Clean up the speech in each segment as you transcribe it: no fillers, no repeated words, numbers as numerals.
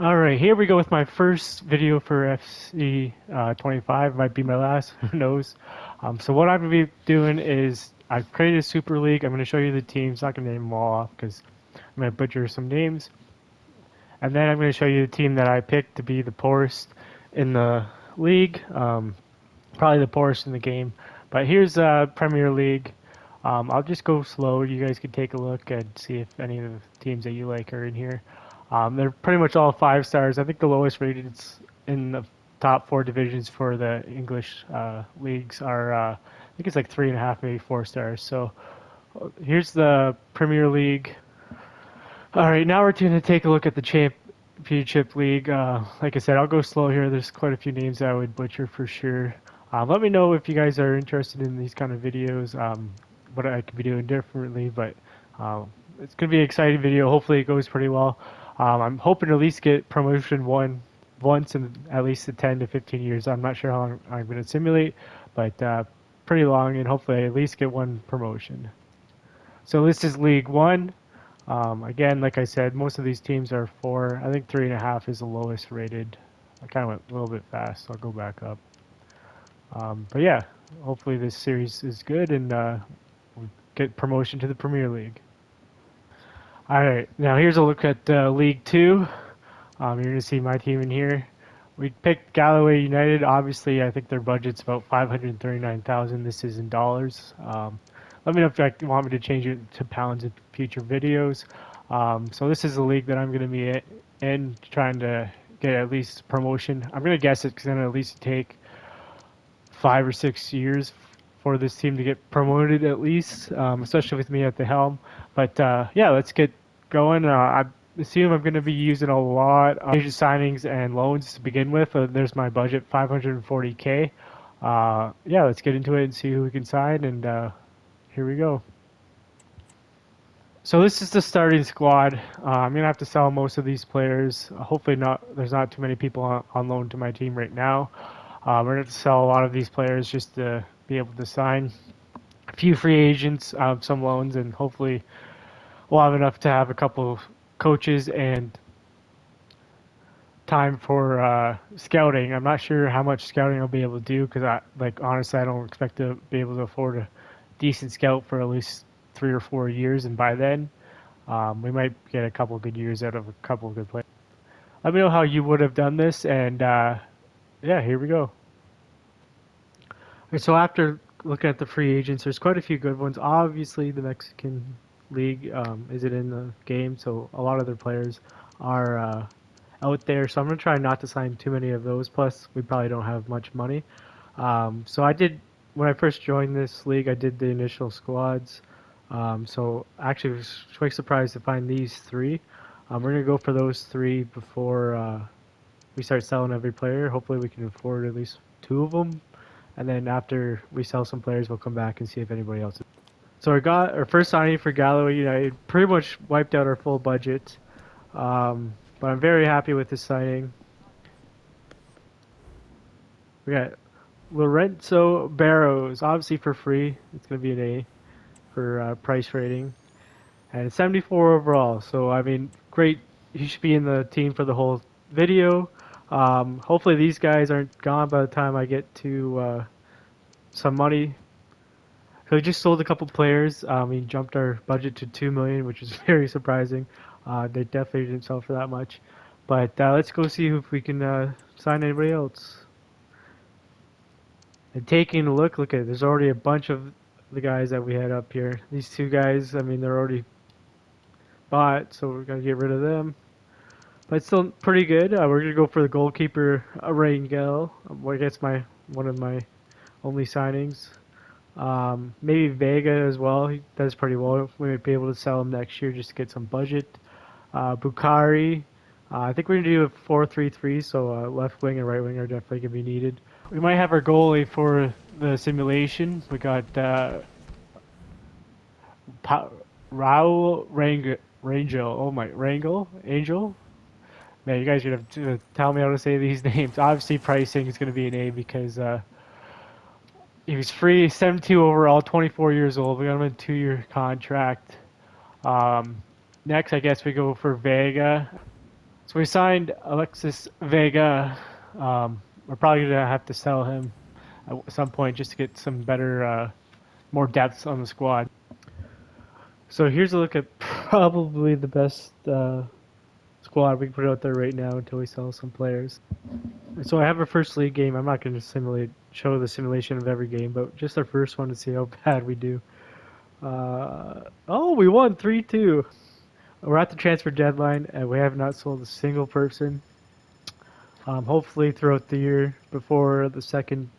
Alright, here we go with my first video for FC 25. Might be my last, who knows. So what I'm going to be doing is I've created a Super League. I'm going to show you the teams. Not going to name them all off because I'm going to butcher some names. And then I'm going to show you the team that I picked to be the poorest in the league. Probably the poorest in the game. But here's Premier League. I'll just go slow. You guys can take a look and see if any of the teams that you like are in here. They're pretty much all 5 stars. I think the lowest rated in the top 4 divisions for the English leagues are, I think it's like 3.5, maybe 4 stars. So here's the Premier League. All right, now we're going to take a look at the Championship League. Like I said, I'll go slow here. There's quite a few names that I would butcher for sure. Let me know if you guys are interested in these kind of videos, what I could be doing differently, but it's going to be an exciting video. Hopefully it goes pretty well. I'm hoping to at least get promotion once in at least the 10 to 15 years. I'm not sure how long I'm going to simulate, but pretty long, and hopefully I at least get one promotion. So this is League One. Again, like I said, most of these teams are 4. I think 3.5 is the lowest rated. I kind of went a little bit fast, so I'll go back up. But yeah, hopefully this series is good and we get promotion to the Premier League. All right, now here's a look at League Two. You're gonna see my team in here. We picked Gallow United. Obviously, I think their budget's about 539,000. This is in dollars. Let me know if you want me to change it to pounds in future videos. So this is the league that I'm going to be in, trying to get at least promotion. I'm going to guess it's going to at least take 5 or 6 years for this team to get promoted at least, especially with me at the helm. But yeah, let's get going. I assume I'm going to be using a lot of agent signings and loans to begin with. There's my budget, 540K. Yeah, let's get into it and see who we can sign, and here we go. So this is the starting squad. I'm gonna have to sell most of these players. Hopefully not. There's not too many people on loan to my team right now. We're gonna have to sell a lot of these players just to be able to sign a few free agents, some loans, and hopefully we'll have enough to have a couple coaches and time for scouting. I'm not sure how much scouting I'll be able to do because honestly I don't expect to be able to afford a decent scout for at least 3 or 4 years, and by then we might get a couple good years out of a couple of good players. Let me know how you would have done this, and yeah, here we go. So after looking at the free agents, there's quite a few good ones. Obviously, the Mexican League isn't in the game, so a lot of their players are out there. So I'm gonna try not to sign too many of those. Plus, we probably don't have much money. So I did when I first joined this league. I did the initial squads. So actually, I was quite surprised to find these 3. We're gonna go for those 3 before we start selling every player. Hopefully, we can afford at least 2 of them, and then after we sell some players, we'll come back and see if anybody else. So we got our first signing for Gallow United. Pretty much wiped out our full budget, but I'm very happy with this signing. We got Lorenzo Barrows, obviously for free. It's gonna be an A for price rating, and it's 74 overall. So I mean, great. He should be in the team for the whole video. Hopefully these guys aren't gone by the time I get to some money. So we just sold a couple players. We jumped our budget to 2 million, which is very surprising. They definitely didn't sell for that much. But let's go see if we can sign anybody else. And taking a look at it, there's already a bunch of the guys that we had up here. These 2 guys, I mean, they're already bought, so we're gonna get rid of them. But it's still pretty good. We're gonna go for the goalkeeper, Rangel. I guess one of my only signings. Maybe Vega as well. He does pretty well. We might be able to sell him next year just to get some budget. Bukhari. I think we're gonna do a 4-3-3, so left wing and right wing are definitely gonna be needed. We might have our goalie for the simulation. We got Raul Rangel. Oh my, Angel. Man, you guys are gonna have to tell me how to say these names. Obviously, pricing is gonna be an A because he was free, 72 overall, 24 years old. We got him a 2-year contract. Next, I guess we go for Vega. So we signed Alexis Vega. We're probably gonna have to sell him at some point just to get some better, more depth on the squad. So here's a look at probably the best squad we can put out there right now until we sell some players. So I have our first league game. I'm not going to show the simulation of every game, but just our first one to see how bad we do. Oh, we won 3-2. We're at the transfer deadline, and we have not sold a single person. Hopefully, throughout the year, before the second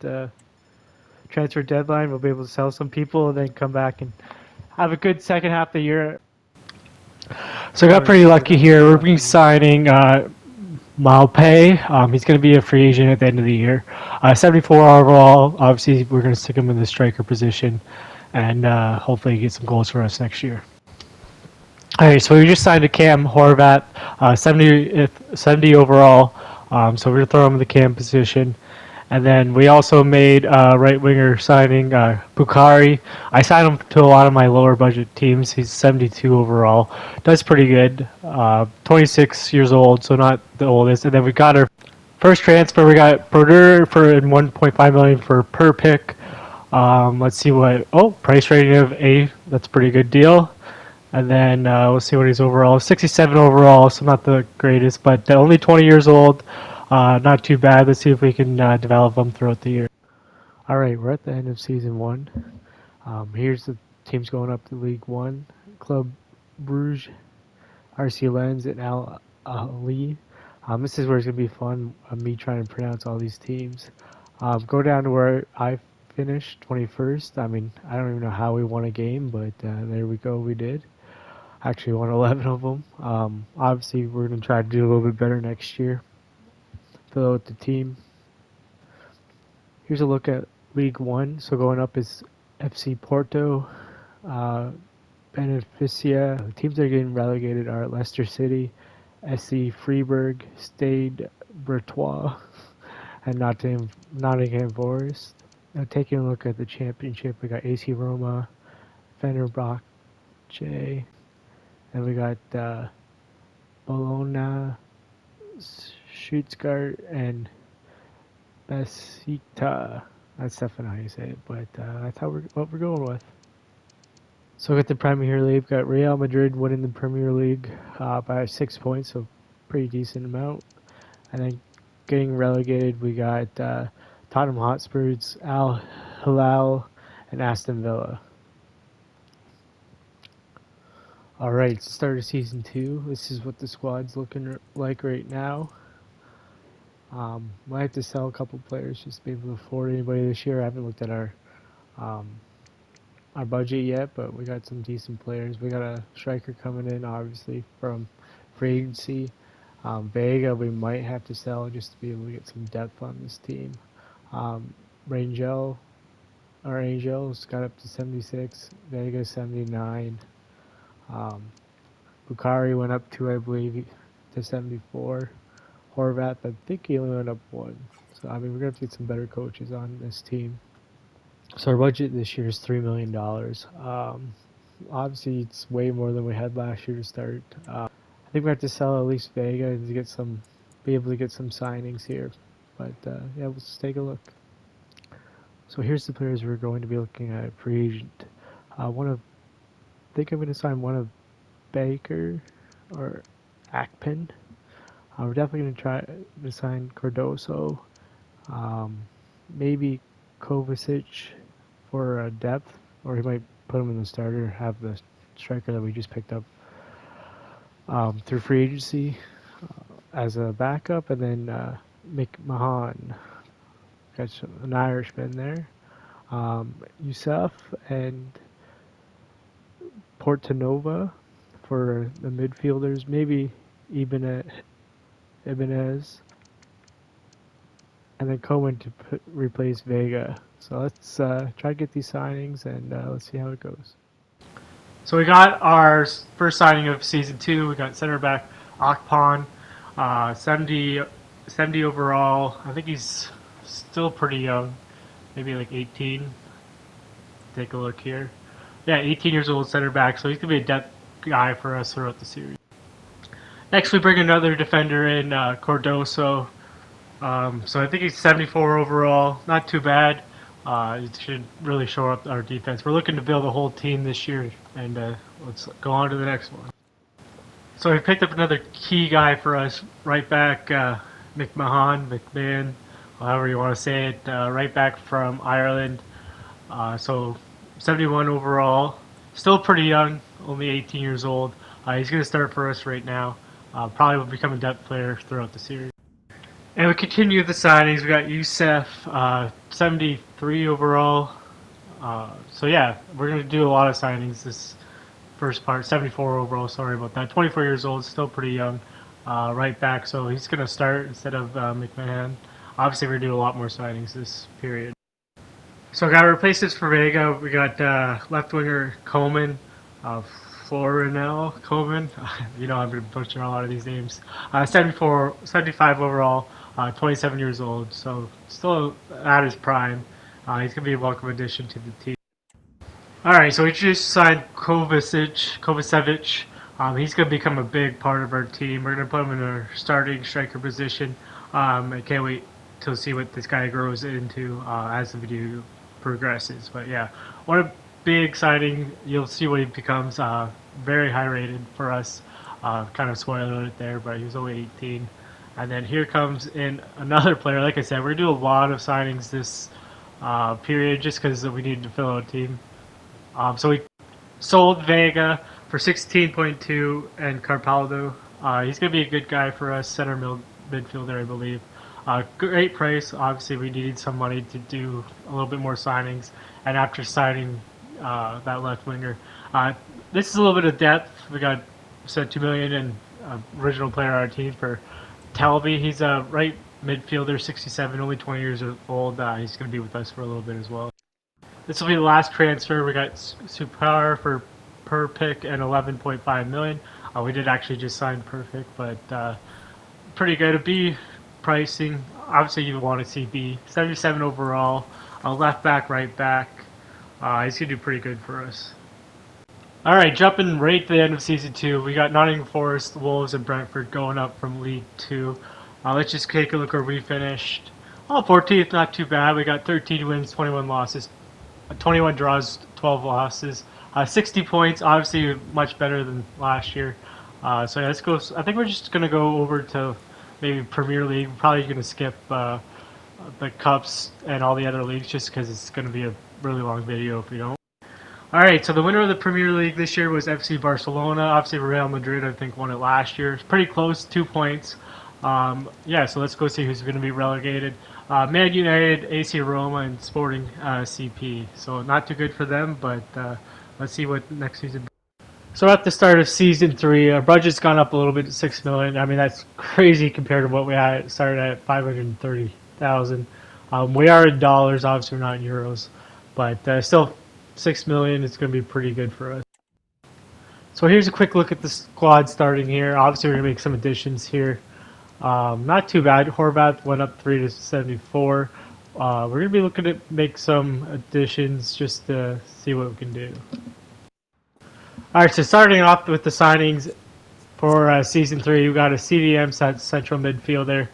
transfer deadline, we'll be able to sell some people and then come back and have a good second half of the year. So I got pretty lucky here. We're being signing Malpay. He's going to be a free agent at the end of the year. 74 overall. Obviously, we're going to stick him in the striker position and hopefully get some goals for us next year. All right, so we just signed a Cam Horvat, 70 overall. So we're going to throw him in the Cam position. And then we also made right winger signing Bukhari. I signed him to a lot of my lower budget teams. He's 72 overall. Does pretty good. 26 years old, so not the oldest. And then we got our first transfer. We got Broder for 1.5 million for per pick. Let's see what. Oh, price rating of A. That's a pretty good deal. And then we'll see what he's overall. 67 overall, so not the greatest, but only 20 years old. Not too bad. Let's see if we can develop them throughout the year. All right, we're at the end of season 1. Here's the teams going up to League 1. Club Bruges, RC Lens, and Al Ali. This is where it's going to be fun, me trying to pronounce all these teams. Go down to where I finished, 21st. I mean, I don't even know how we won a game, but there we go, we did. Actually won 11 of them. Obviously, we're going to try to do a little bit better next year. Fill out the team. Here's a look at League 1. So going up is FC Porto, Beneficia. The teams that are getting relegated are Leicester City, SC Freiburg, Stade Breton, and Nottingham Forest. Now taking a look at the championship, we got AC Roma, Fenerbahce, and we got Bologna, Stuttgart, and Besiktas. That's definitely how you say it, but that's what we're going with. So we got the Premier League. Got Real Madrid winning the Premier League by 6 points, so pretty decent amount. And then getting relegated, we got Tottenham Hotspurs, Al Hilal, and Aston Villa. All right, start of season 2. This is what the squad's looking like right now. Might have to sell a couple players just to be able to afford anybody this year. I haven't looked at our budget yet, but we got some decent players. We got a striker coming in, obviously, from free agency. Vega, we might have to sell just to be able to get some depth on this team. Angel's got up to 76. Vega 79. Bukhari went up to, I believe, to 74. Horvat, I think he only went up 1. So, I mean, we're going to have to get some better coaches on this team. So our budget this year is $3 million. Obviously, it's way more than we had last year to start. I think we have to sell at least Vega to be able to get some signings here. But yeah, let's take a look. So here's the players we're going to be looking at free agent. I think I'm going to sign one of Baker or Akpin. We're definitely going to try to sign Cardoso, maybe Kovacic for depth, or he might put him in the starter, have the striker that we just picked up through free agency as a backup, and then McMahon, got an Irishman there, Yusuf and Portanova for the midfielders, maybe Ibanez, and then Cohen to replace Vega. So let's try to get these signings, and let's see how it goes. So we got our first signing of season 2. We got center back Akpon, 70 overall. I think he's still pretty young, maybe like 18. Take a look here. Yeah, 18 years old center back, so he's going to be a depth guy for us throughout the series. Next, we bring another defender in, Cordoso. So I think he's 74 overall. Not too bad. He should really show up our defense. We're looking to build a whole team this year, and let's go on to the next one. So we picked up another key guy for us, right back, McMahon, however you want to say it, right back from Ireland. So 71 overall, still pretty young, only 18 years old. He's going to start for us right now. Probably will become a depth player throughout the series. And we continue the signings. We got Youssef, 73 overall. So yeah, we're going to do a lot of signings this first part. 74 overall, sorry about that. 24 years old, still pretty young. Right back, so he's going to start instead of McMahon. Obviously, we're going to do a lot more signings this period. So I got to replace this for Vega. We got left winger Coleman, Florinel Coleman. You know, I've been butchering a lot of these names. 75 overall, 27 years old, so still at his prime. He's going to be a welcome addition to the team. Alright, so we just signed Kovacevic. He's going to become a big part of our team. We're going to put him in our starting striker position. I can't wait to see what this guy grows into as the video progresses. But yeah, what a big signing. You'll see what he becomes. Very high rated for us. Kind of spoiler it there, but he was only 18. And then here comes in another player. Like I said, we're going to do a lot of signings this period just because we need to fill out a team. So we sold Vega for 16.2 and Carpaldo. He's going to be a good guy for us, center midfielder, I believe. Great price. Obviously, we needed some money to do a little bit more signings. And after signing that left winger, this is a little bit of depth. We got set $2 million and original player on our team for Talby. He's a right midfielder, 67, only 20 years old. He's going to be with us for a little bit as well. This will be the last transfer. We got Supar for per pick and 11.5 million. We did actually just sign per pick, but pretty good. A B pricing. Obviously, you want to see B. 77 overall. Left back, right back. He's gonna do pretty good for us. All right, jumping right to the end of season 2, we got Nottingham Forest, Wolves, and Brentford going up from League 2. Let's just take a look where we finished. 14th, not too bad. We got 13 wins, 21 losses. 21 draws, 12 losses, 60 points. Obviously, much better than last year. So yeah, let's go. I think we're just gonna go over to maybe Premier League. We're probably gonna skip the cups and all the other leagues just because it's gonna be a really long video if we don't. All right. So the winner of the Premier League this year was FC Barcelona. Obviously, Real Madrid, I think, won it last year. It's pretty close, 2 points. Yeah. So let's go see who's going to be relegated. Man United, AC Roma, and Sporting CP. So not too good for them, but let's see what next season. So at the start of season 3, our budget's gone up a little bit to $6 million. I mean, that's crazy compared to what we had started at 530,000. We are in dollars, obviously we're not in euros, but still $6 million. It's going to be pretty good for us. So here's a quick look at the squad starting here. Obviously, we're going to make some additions here. Not too bad. Horvath went up 3 to 74. We're going to be looking to make some additions just to see what we can do. Alright, so starting off with the signings for Season 3, we got a CDM central midfielder,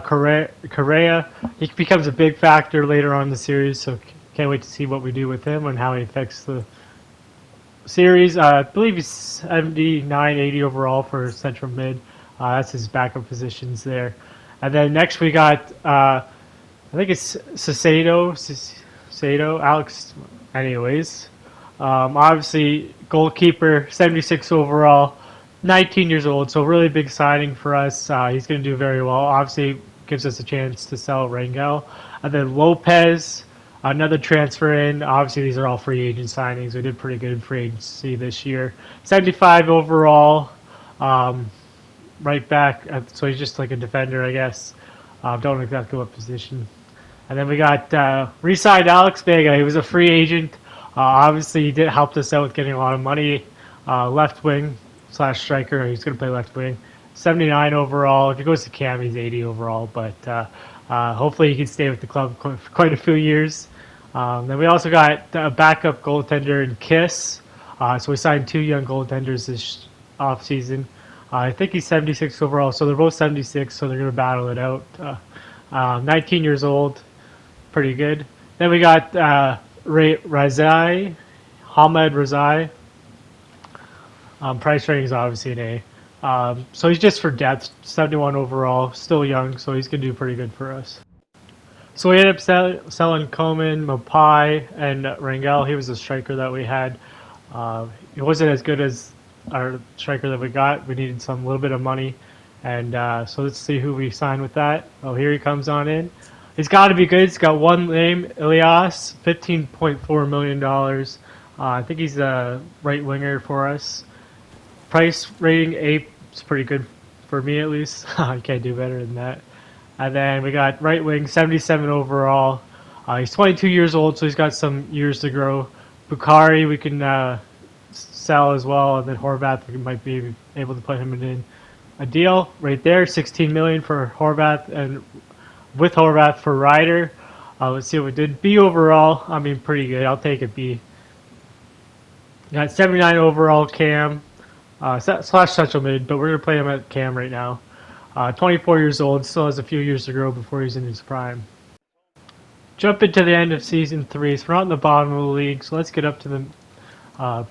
Correa. He becomes a big factor later on in the series, so can't wait to see what we do with him and how he affects the series. I believe he's 79, 80 overall for central mid. That's his backup positions there. And then next we got, I think it's Sasado, Alex, anyways. Obviously, goalkeeper, 76 overall, 19 years old, so really big signing for us. He's going to do very well. Obviously, gives us a chance to sell Rangel. And then Lopez, another transfer in. Obviously, these are all free agent signings. We did pretty good in free agency this year. 75 overall. Right back, so he's just like a defender, I guess. Don't know exactly what position. And then we got re-signed Alex Vega. He was a free agent. Obviously, he did help us out with getting a lot of money. Left wing / striker. He's going to play left wing. 79 overall. If he goes to Cam, he's 80 overall. But hopefully, he can stay with the club for quite a few years. Then we also got a backup goaltender in Kiss. So we signed 2 young goaltenders this off season. I think he's 76 overall, so they're both 76, so they're going to battle it out. 19 years old, pretty good. Then we got Razai, Hamed Razai. Price rating is obviously an A. So he's just for depth, 71 overall, still young, so he's going to do pretty good for us. So we ended up selling Coman, Mapai, and Rangel. He was the striker that we had. He wasn't as good as our striker that we got. We needed some little bit of money, and so let's see who we signed with that. Oh, here he comes on in. He's got to be good. He's got one name, Ilias, $15.4 million. I think he's a right winger for us. Price rating A is pretty good for me at least. I can't do better than that. And then we got right wing, 77 overall. He's 22 years old, so he's got some years to grow. Bukhari we can sell as well, and then Horvath we might be able to put him in a deal right there. 16 million for Horvath, and with Horvath for Ryder. Let's see what we did. B overall, I mean pretty good. I'll take a B. Got 79 overall Cam. Slash central mid, but we're going to play him at Cam right now. 24 years old, still has a few years to grow before he's in his prime. Jump into the end of season 3, so we're not in the bottom of the league, so let's get up to the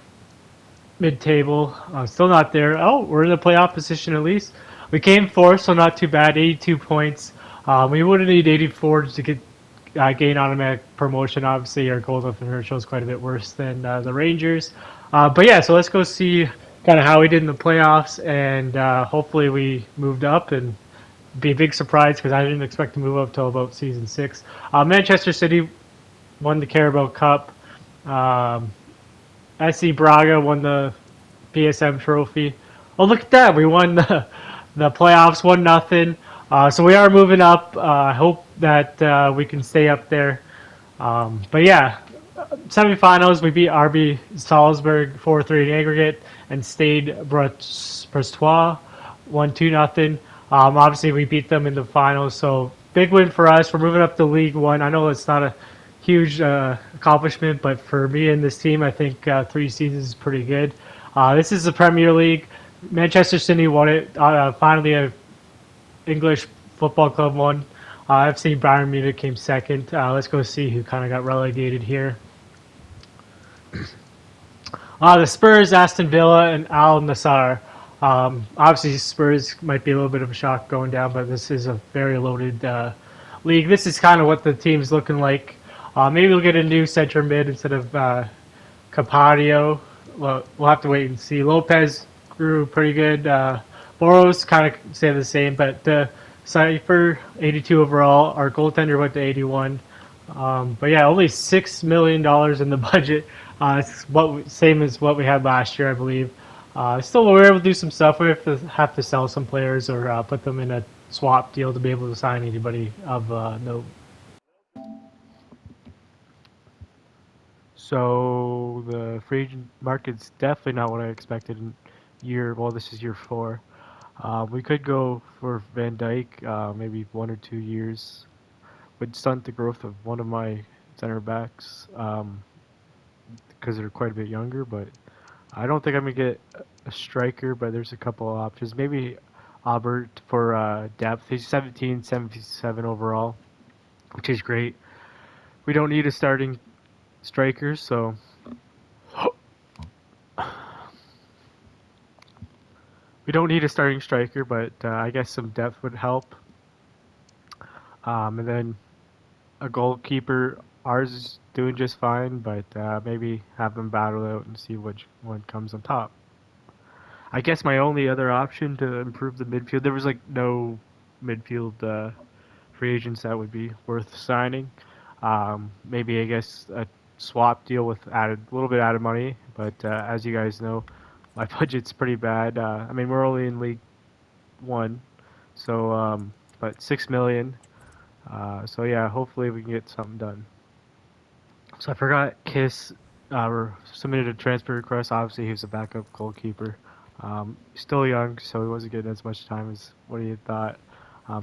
mid-table. Still not there. Oh, we're in the playoff position at least. We came fourth, so not too bad, 82 points. We would need 84 to get gain automatic promotion. Obviously, our goal differential is quite a bit worse than the Rangers. But yeah, so let's go see kind of how we did in the playoffs, and hopefully we moved up and be a big surprise because I didn't expect to move up till about season 6. Manchester City won the Carabao Cup. SC Braga won the PSM Trophy. Oh, look at that! We won the playoffs, 1-0. So we are moving up. I hope that we can stay up there. But yeah, semifinals, we beat RB Salzburg 4-3 in aggregate and stayed Brestois 1-2-0. Obviously, we beat them in the finals, so big win for us. We're moving up to League One. I know it's not a huge accomplishment, but for me and this team, I think 3 seasons is pretty good. This is the Premier League. Manchester City won it. Finally, a English football club won. I've seen Bayern Munich came second. Let's go see who kind of got relegated here. The Spurs, Aston Villa, and Al Nassr. Obviously, Spurs might be a little bit of a shock going down, but this is a very loaded league. This is kind of what the team's looking like. Maybe we'll get a new center mid instead of Capadio. Well, we'll have to wait and see. Lopez grew pretty good. Boros kind of stay the same, but Cypher 82 overall. Our goaltender went to 81. But yeah, only $6 million in the budget. It's same as what we had last year, I believe. Still, we were able to do some stuff. We have to sell some players or put them in a swap deal to be able to sign anybody of note. So the free agent market's definitely not what I expected in this is year 4. We could go for Van Dyke, maybe 1 or 2 years. Would stunt the growth of one of my center backs because they're quite a bit younger, but I don't think I'm going to get a striker, but there's a couple of options. Maybe Albert for depth. He's 17, 77 overall, which is great. We don't need a starting striker, so we don't need a starting striker, but I guess some depth would help. And then a goalkeeper. Ours is doing just fine, but maybe have them battle out and see which one comes on top. I guess my only other option to improve the midfield, there was like no midfield free agents that would be worth signing. Maybe I guess a swap deal with a little bit added money, but as you guys know, my budget's pretty bad. I mean, we're only in League One, so but 6 million. So yeah, hopefully we can get something done. So I forgot Kiss submitted a transfer request. Obviously, he was a backup goalkeeper. Still young, so he wasn't getting as much time as what he had thought.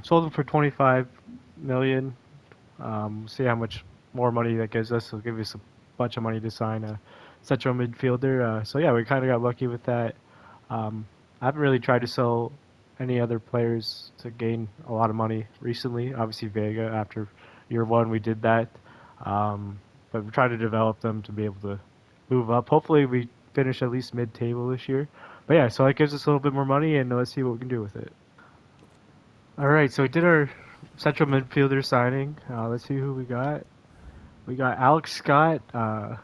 Sold him for 25 million. See how much more money that gives us. It'll give us a bunch of money to sign a central midfielder. So yeah, we kind of got lucky with that. I haven't really tried to sell any other players to gain a lot of money recently. Obviously, Vega after year one we did that, um, but we're trying to develop them to be able to move up. Hopefully, we finish at least mid-table this year. But yeah, so that gives us a little bit more money, and let's see what we can do with it. All right, so we did our central midfielder signing. Let's see who we got. We got Alex Scott. I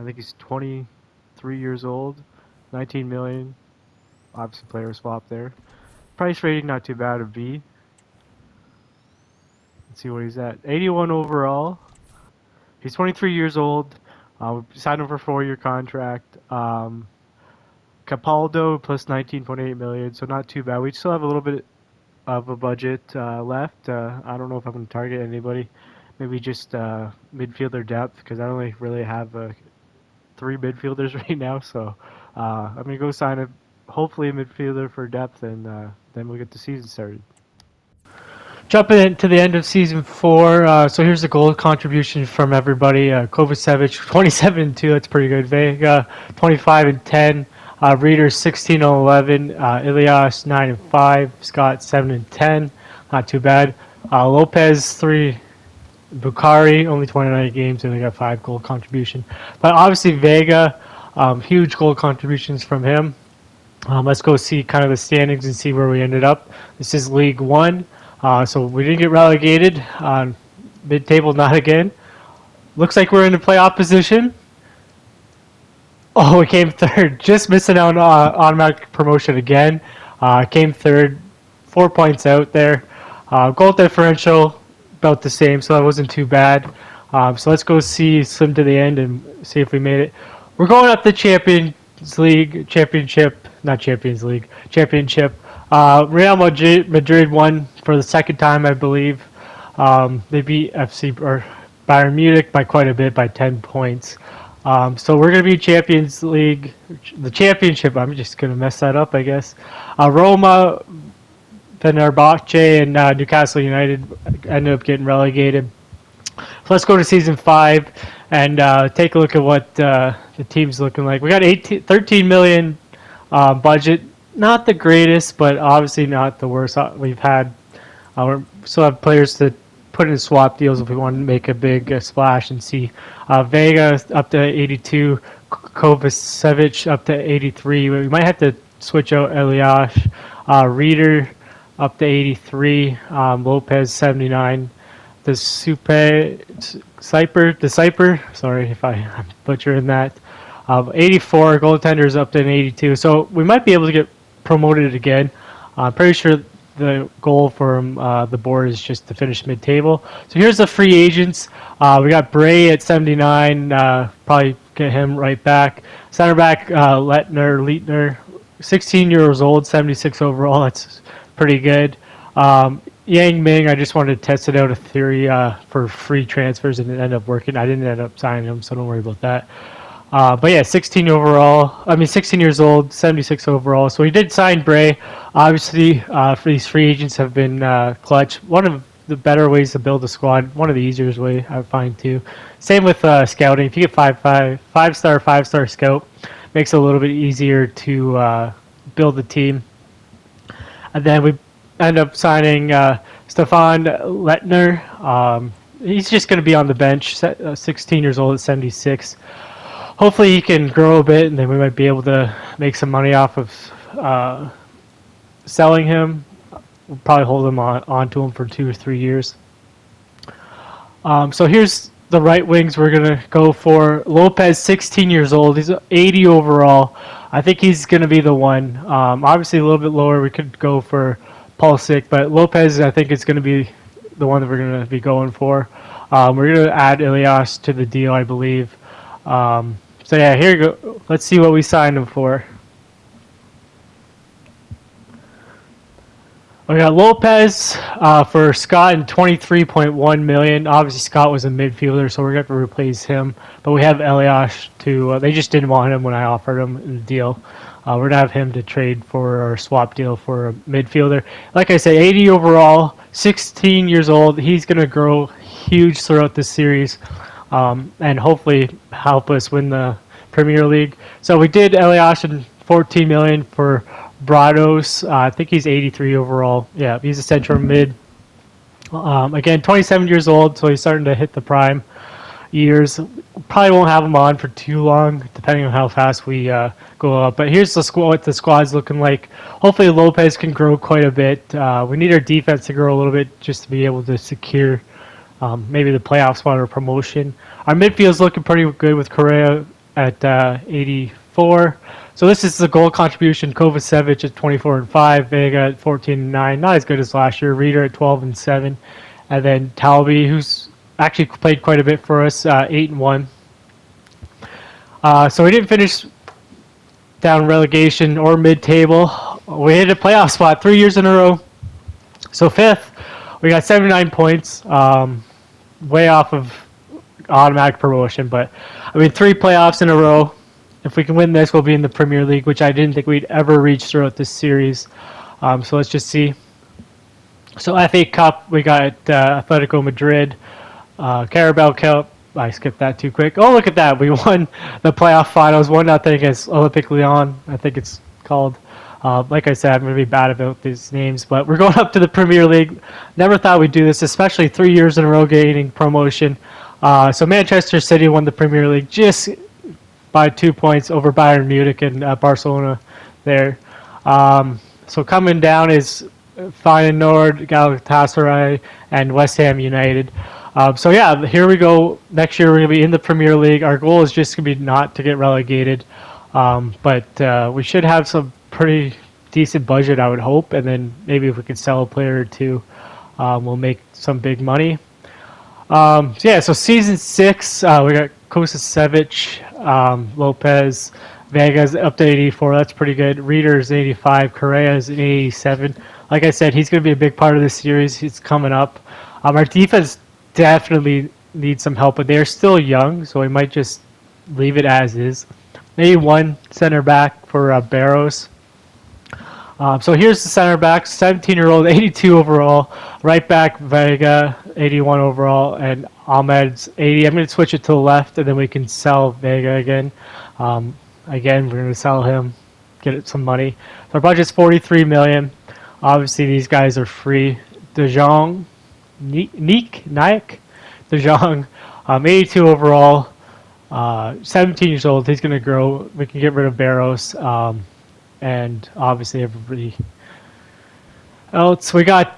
think he's 23 years old, 19 million. Obviously, player swap there. Price rating not too bad, a B. Let's see what he's at. 81 overall. He's 23 years old. We signed him for a 4-year contract. Capaldo plus 19.8 million, so not too bad. We still have a little bit of a budget left. I don't know if I'm going to target anybody. Maybe just midfielder depth because I only really have 3 midfielders right now. So I'm going to go sign hopefully a midfielder for depth, and then we'll get the season started. Jumping into the end of season 4, so here's the goal contribution from everybody. Kovacevic 27-2, that's pretty good. Vega 25-10. Reader 16-11. Ilias 9-5. Scott 7-10, not too bad. Lopez 3. Bukhari only 29 games and they got 5 goal contribution. But obviously Vega, huge goal contributions from him. Let's go see kind of the standings and see where we ended up. This is League 1. So we didn't get relegated. Mid-table, not again. Looks like we're in the playoff position. Oh, we came third. Just missing out on automatic promotion again. Came third. 4 points out there. Goal differential, about the same, so that wasn't too bad. So let's go swim to the end and see if we made it. We're going up the Championship. Real Madrid won for the second time, I believe. They beat Bayern Munich by quite a bit, by 10 points. So we're going to be Champions League, the championship. I'm just going to mess that up, I guess. Roma, Fenerbahce, and Newcastle United ended up getting relegated. So let's go to season 5 and take a look at what the team's looking like. We got 13 million budget. Not the greatest, but obviously not the worst we've had. We still have players to put in swap deals if we want to make a big splash and see. Vega up to 82, Kovacevic up to 83. We might have to switch out Elias. Reader up to 83, Lopez 79. The Cyper, sorry if I'm butchering that. 84, goaltenders up to an 82. So we might be able to get promoted again. I'm pretty sure the goal from the board is just to finish mid-table. So here's the free agents. We got Bray at 79. Probably get him right back. Center back Leitner, 16 years old, 76 overall. That's pretty good. Yang Ming, I just wanted to test it out, a theory for free transfers, and it ended up working. I didn't end up signing him, so don't worry about that. But yeah, 16 years old, 76 overall. So we did sign Bray. Obviously, for these free agents have been clutch. One of the better ways to build a squad. One of the easier ways, I find, too. Same with scouting. If you get 5-star scout, makes it a little bit easier to build the team. And then we end up signing Stefan Leitner. He's just going to be on the bench, 16 years old at 76. Hopefully he can grow a bit, and then we might be able to make some money off of selling him. We'll probably hold him onto him for 2 or 3 years. So here's the right wings we're going to go for. Lopez, 16 years old. He's 80 overall. I think he's going to be the one. Obviously a little bit lower. We could go for Pulisic, but Lopez, I think, is going to be the one that we're going to be going for. We're going to add Ilias to the deal, I believe. So yeah, here you go. Let's see what we signed him for. We got Lopez for Scott and 23.1 million. Obviously, Scott was a midfielder, so we're going to have to replace him. But we have Elias too. They just didn't want him when I offered him the deal. We're going to have him to trade for our swap deal for a midfielder. Like I said, 80 overall, 16 years old. He's going to grow huge throughout this series and hopefully help us win the Premier League. So we did Elias and 14 million for Brados. I think he's 83 overall. Yeah, he's a central mid. Again, 27 years old, so he's starting to hit the prime years. Probably won't have him on for too long, depending on how fast we go up. But here's the squad, what the squad's looking like. Hopefully Lopez can grow quite a bit. We need our defense to grow a little bit just to be able to secure maybe the playoff spot or promotion. Our midfield's looking pretty good with Correa at 84. So this is the goal contribution. Kovacevic at 24 and 5, Vega at 14 and 9, not as good as last year. Reader at 12 and 7, and then Talby, who's actually played quite a bit for us, 8 and 1. So we didn't finish down relegation or mid-table. We hit a playoff spot 3 years in a row. So fifth, we got 79 points, way off of automatic promotion. But I mean, 3 playoffs in a row. If we can win this, we'll be in the Premier League, which I didn't think we'd ever reach throughout this series. So let's just see. So FA Cup, we got Atletico Madrid. Carabao Cup, I skipped that too quick. Oh, look at that. We won the playoff finals, 1-0 against Olympique Lyon, I think it's called. Like I said, I'm going to be bad about these names, but we're going up to the Premier League. Never thought we'd do this, especially 3 years in a row gaining promotion. So Manchester City won the Premier League just by 2 points over Bayern Munich and Barcelona there. So coming down is Feyenoord, Galatasaray, and West Ham United. So yeah, here we go. Next year we're going to be in the Premier League. Our goal is just going to be not to get relegated. But we should have some pretty decent budget, I would hope. And then maybe if we could sell a player or two, we'll make some big money. So yeah, so season 6, we got Kovacevic, Lopez, Vega's up to 84. That's pretty good. Reader's 85. Correa's 87. Like I said, he's going to be a big part of this series. He's coming up. Our defense definitely needs some help, but they're still young, so we might just leave it as is. Maybe one center back for Barros. So here's the center back, 17-year-old, 82 overall. Right back, Vega, 81 overall, and Ahmed's 80. I'm going to switch it to the left, and then we can sell Vega again. Again, we're going to sell him, get some money. So our budget's $43 million. Obviously, these guys are free. De Jong, Naik, De Jong, 82 overall, 17 years old. He's going to grow. We can get rid of Barros, and obviously everybody else. We got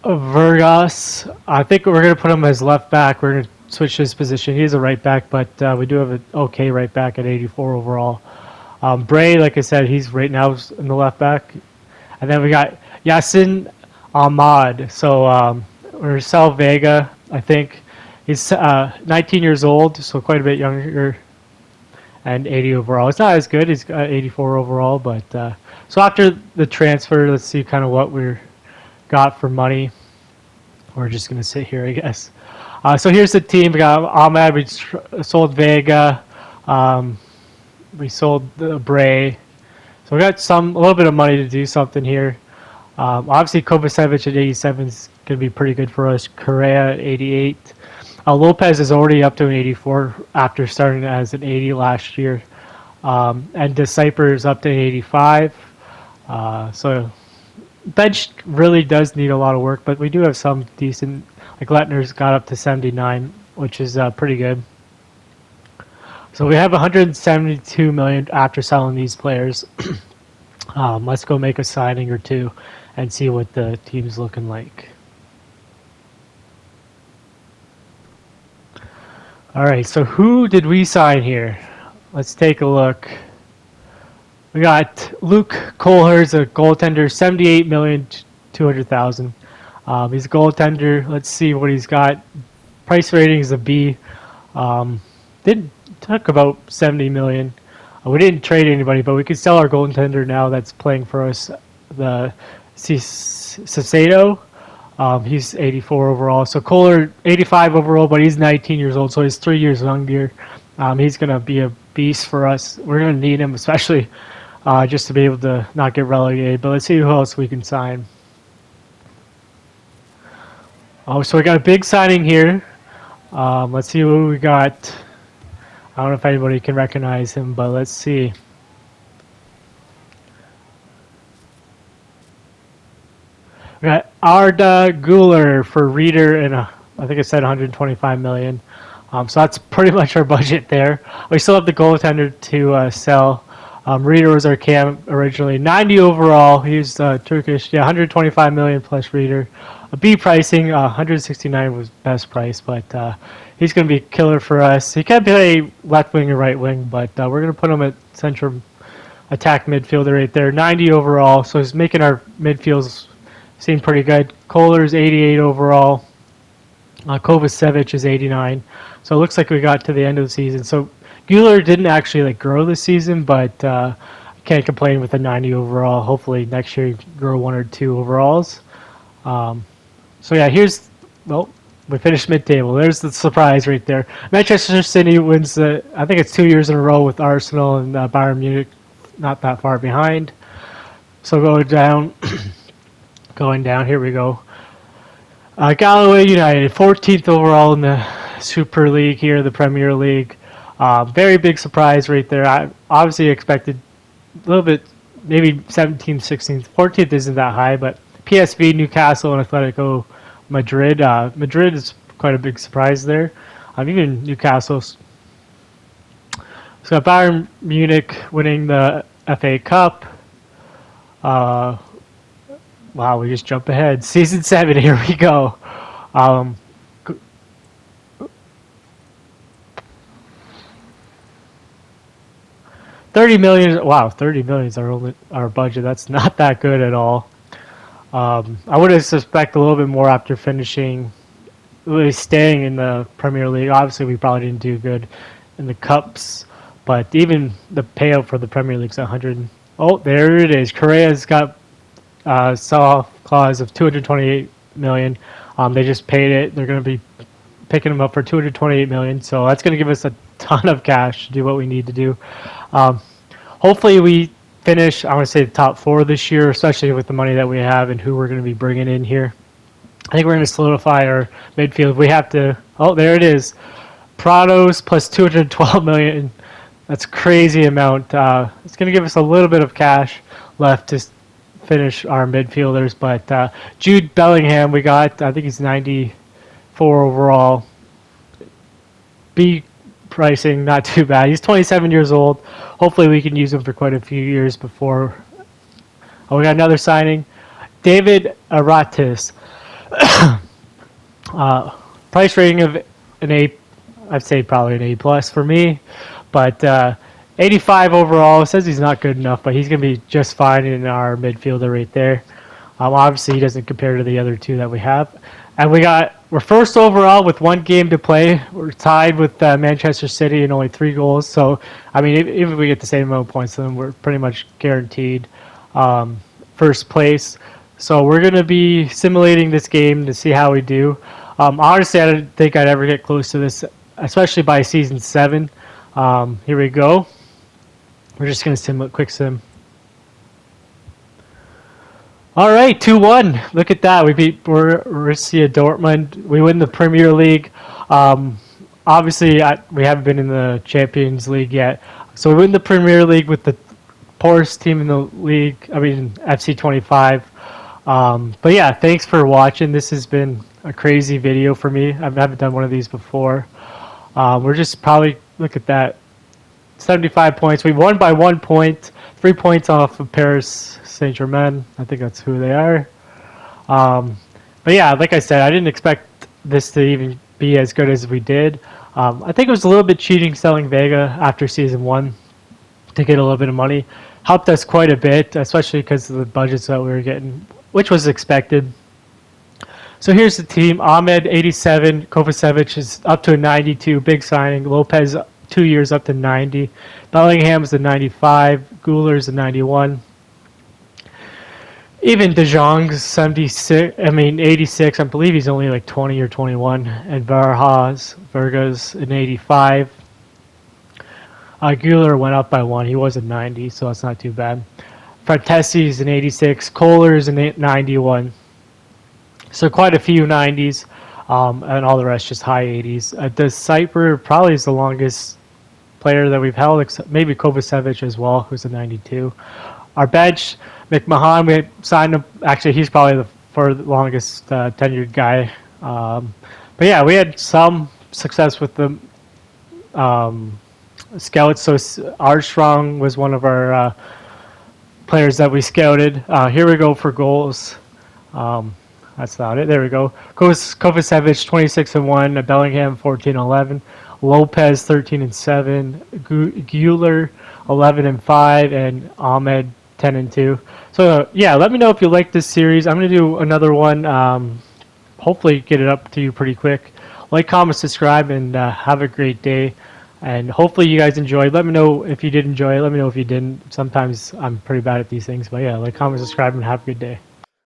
Vargas. I think we're going to put him as left back. We're going to switch his position. He's a right back, but we do have an okay right back at 84 overall. Bray, like I said, he's right now in the left back. And then we got Yassin Ahmad. So we're going to sell Vega, I think. He's 19 years old, so quite a bit younger, and 80 overall. It's not as good. He's got 84 overall, but so after the transfer, let's see kind of what we're got for money. We're just going to sit here, I guess. So here's the team. We got Ahmad. We sold Vega. We sold Bray. So we got a little bit of money to do something here. Obviously, Kovacevic at 87 is going to be pretty good for us. Correa at 88. Lopez is already up to an 84 after starting as an 80 last year. And Decipher is up to an 85. So bench really does need a lot of work, but we do have some decent. Like Lettner's got up to 79, which is pretty good. So we have 172 million after selling these players. Let's go make a signing or two and see what the team's looking like. All right, so who did we sign here? Let's take a look. We got Luke Kohlherz, a goaltender, 78,200,000. He's a goaltender. Let's see what he's got. Price rating is a B. Took about 70 million. We didn't trade anybody, but we could sell our goaltender now that's playing for us, the Cicero. He's 84 overall. So Kohler, 85 overall, but he's 19 years old, so he's 3 years younger. He's going to be a beast for us. We're going to need him, especially just to be able to not get relegated. But let's see who else we can sign. So we got a big signing here. Let's see who we got. I don't know if anybody can recognize him, but let's see. We got Arda Guler for Reader, and I think I said 125 million. So that's pretty much our budget there. We still have the goaltender to sell. Reader was our cam originally. 90 overall. He's Turkish. Yeah, 125 million plus Reader. A B pricing, 169 was best price, but he's going to be a killer for us. He can play left wing or right wing, but we're going to put him at central attack midfielder right there. 90 overall, so he's making our midfields seem pretty good. Kohler's 88 overall. Kovacevic is 89. So it looks like we got to the end of the season. So Guler didn't actually grow this season, but can't complain with a 90 overall. Hopefully next year he can grow 1 or 2 overalls. So yeah, we finished mid-table. There's the surprise right there. Manchester City wins I think it's 2 years in a row with Arsenal and Bayern Munich not that far behind. So going down, here we go. Gallow United, 14th overall in the Super League here, the Premier League. Very big surprise right there. I obviously expected a little bit, maybe 17th, 16th. 14th isn't that high, but PSV, Newcastle, and Atletico Madrid. Madrid is quite a big surprise there. Even Newcastle's. So Bayern Munich winning the FA Cup. Wow, we just jumped ahead. Season 7, here we go. 30 million. Wow, 30 million is our budget. That's not that good at all. I would have suspected a little bit more after finishing, really staying in the Premier League. Obviously, we probably didn't do good in the cups, but even the payout for the Premier League's 100. Oh, there it is. Correa's got sell-off clause of 228 million. They just paid it. They're going to be picking them up for 228 million. So that's going to give us a ton of cash to do what we need to do. Hopefully we finish, I want to say, the top 4 this year, especially with the money that we have and who we're going to be bringing in here. I think we're going to solidify our midfield. We have to. Oh, there it is. Prados plus 212 million. That's a crazy amount. It's going to give us a little bit of cash left to finish our midfielders, but Jude Bellingham we got. I think he's 94 overall. B pricing, not too bad. He's 27 years old. Hopefully we can use him for quite a few years before. Oh, we got another signing. David Aratis. Price rating of an A. I'd say probably an A plus for me, but 85 overall. Says he's not good enough, but he's going to be just fine in our midfielder right there. Obviously, he doesn't compare to the other 2 that we have. And we're first overall with 1 game to play. We're tied with Manchester City and only 3 goals. So, I mean, even if we get the same amount of points, then we're pretty much guaranteed first place. So we're going to be simulating this game to see how we do. Honestly, I didn't think I'd ever get close to this, especially by season 7. Here we go. We're just going to simulate quick sim. All right, 2-1. Look at that. We beat Borussia Dortmund. We win the Premier League. Obviously, we haven't been in the Champions League yet. So we win the Premier League with the poorest team in the league. I mean, FC 25. But yeah, thanks for watching. This has been a crazy video for me. I haven't done one of these before. We're just probably, look at that. 75 points. We won by 1 point, 3 points off of Paris Saint-Germain. I think that's who they are. But yeah, like I said, I didn't expect this to even be as good as we did. I think it was a little bit cheating selling Vega after season 1 to get a little bit of money. Helped us quite a bit, especially because of the budgets that we were getting, which was expected. So here's the team. Ahmed, 87. Kovacevic is up to a 92. Big signing. Lopez, 2 years up to 90. Bellingham's a 95. Guler's a 91. Even De Jong's 86. I believe he's only like 20 or 21. And Verga's an 85. Guler went up by 1. He was a 90, so that's not too bad. Frattesi's an 86. Kohler's a 91. So quite a few 90s, and all the rest just high 80s. The Cypher probably is the longest player that we've held, except maybe Kovacevic as well, who's a 92. Our bench, McMahon, we signed him. Actually, he's probably the for the longest tenured guy. But yeah, we had some success with the scouts. So Armstrong was one of our players that we scouted. Here we go for goals. That's not it. There we go. Kovacevic 26-1, Bellingham 14-11, Lopez 13-7, Guler 11-5, and Ahmed 10-2. So yeah, let me know if you like this series. I'm gonna do another one. Hopefully, get it up to you pretty quick. Like, comment, subscribe, and have a great day. And hopefully, you guys enjoyed. Let me know if you did enjoy it. Let me know if you didn't. Sometimes I'm pretty bad at these things, but yeah, like, comment, subscribe, and have a good day.